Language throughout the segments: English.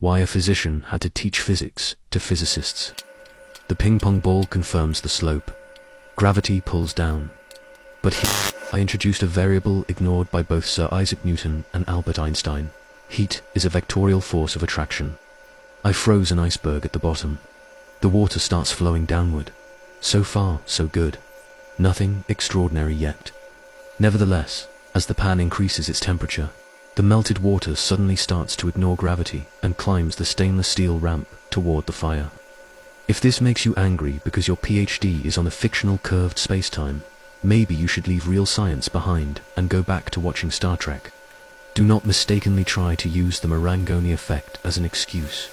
Why a physician had to teach physics to physicists. The ping-pong ball confirms the slope. Gravity pulls down. But here, I introduced a variable ignored by both Sir Isaac Newton and Albert Einstein. Heat is a vectorial force of attraction. I froze an iceberg at the bottom. The water starts flowing downward. So far, so good. Nothing extraordinary yet. Nevertheless, as the pan increases its temperature, the melted water suddenly starts to ignore gravity and climbs the stainless steel ramp toward the fire. If this makes you angry because your PhD is on a fictional curved space-time, maybe you should leave real science behind and go back to watching Star Trek. Do not mistakenly try to use the Marangoni effect as an excuse.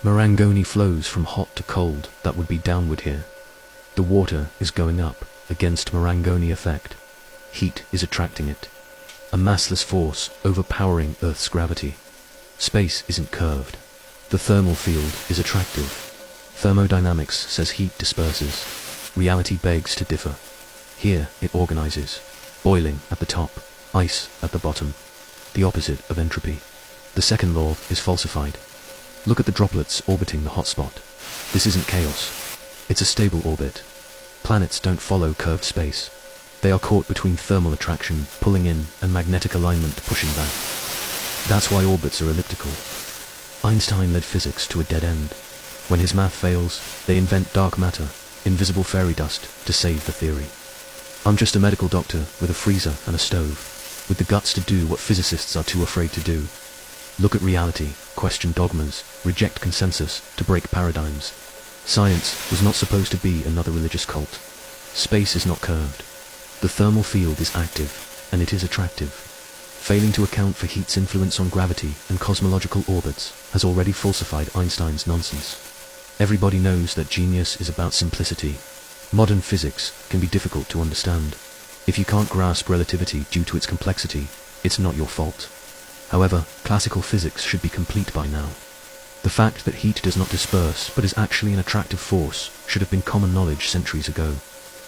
Marangoni flows from hot to cold, that would be downward here. The water is going up against Marangoni effect. Heat is attracting it. A massless force overpowering Earth's gravity. Space isn't curved. The thermal field is attractive. Thermodynamics says heat disperses. Reality begs to differ. Here it organizes. Boiling at the top, ice at the bottom. The opposite of entropy. The second law is falsified. Look at the droplets orbiting the hotspot. This isn't chaos. It's a stable orbit. Planets don't follow curved space. They are caught between thermal attraction, pulling in, and magnetic alignment, pushing back. That's why orbits are elliptical. Einstein led physics to a dead end. When his math fails, they invent dark matter, invisible fairy dust, to save the theory. I'm just a medical doctor with a freezer and a stove, with the guts to do what physicists are too afraid to do. Look at reality, question dogmas, reject consensus, to break paradigms. Science was not supposed to be another religious cult. Space is not curved. The thermal field is active, and it is attractive. Failing to account for heat's influence on gravity and cosmological orbits has already falsified Einstein's nonsense. Everybody knows that genius is about simplicity. Modern physics can be difficult to understand. If you can't grasp relativity due to its complexity, it's not your fault. However, classical physics should be complete by now. The fact that heat does not disperse but is actually an attractive force should have been common knowledge centuries ago.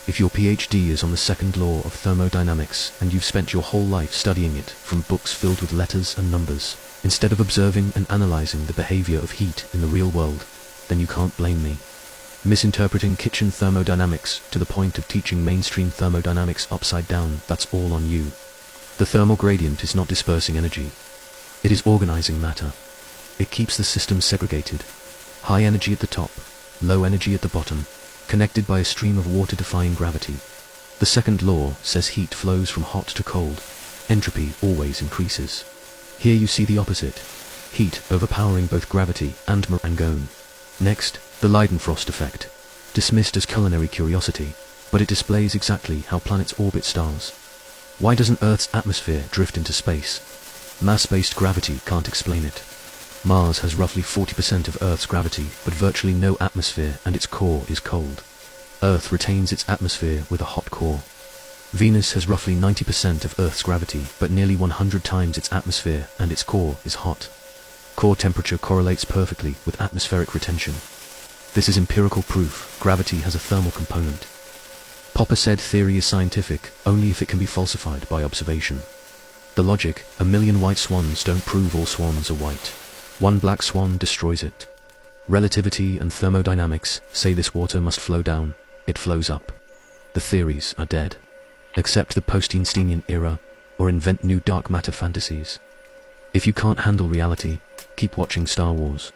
If your PhD is on the second law of thermodynamics and you've spent your whole life studying it from books filled with letters and numbers, instead of observing and analyzing the behavior of heat in the real world, then you can't blame me. Misinterpreting kitchen thermodynamics to the point of teaching mainstream thermodynamics upside down, that's all on you. The thermal gradient is not dispersing energy. It is organizing matter. It keeps the system segregated. High energy at the top, low energy at the bottom, connected by a stream of water-defying gravity. The second law says heat flows from hot to cold. Entropy always increases. Here you see the opposite. Heat overpowering both gravity and Marangoni. Next, the Leidenfrost effect. Dismissed as culinary curiosity, but it displays exactly how planets orbit stars. Why doesn't Earth's atmosphere drift into space? Mass-based gravity can't explain it. Mars has roughly 40% of Earth's gravity, but virtually no atmosphere, and its core is cold. Earth retains its atmosphere with a hot core. Venus has roughly 90% of Earth's gravity, but nearly 100 times its atmosphere, and its core is hot. Core temperature correlates perfectly with atmospheric retention. This is empirical proof gravity has a thermal component. Popper said theory is scientific only if it can be falsified by observation. The logic, a million white swans don't prove all swans are white. One black swan destroys it. Relativity and thermodynamics say this water must flow down. It flows up. The theories are dead. Accept the post-Einsteinian era, or invent new dark matter fantasies. If you can't handle reality, keep watching Star Wars.